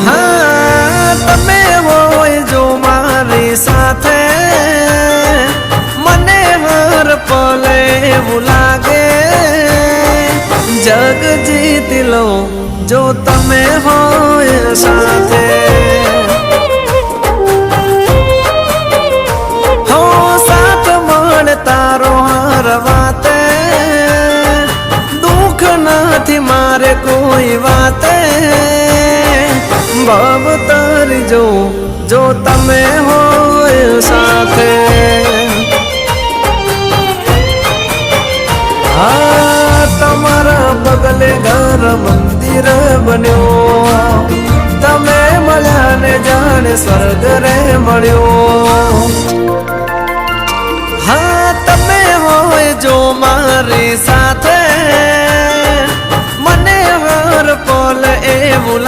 हाँ तमे होय जो मारी साथे मने हर पले એવું લાગે जग जीत लो जो तमे होय साथे हो साथ मळ तारो हर वाते दुख નથી मारे कोई वाते भव तारी जो तमे होय साथे हाँ तमारा बगले घर मंदिर बन्यो तमे मळ्या ने जाने स्वर्ग रे मळ्यो हाँ तमे होय जो मारी साथे मने हर पल એવું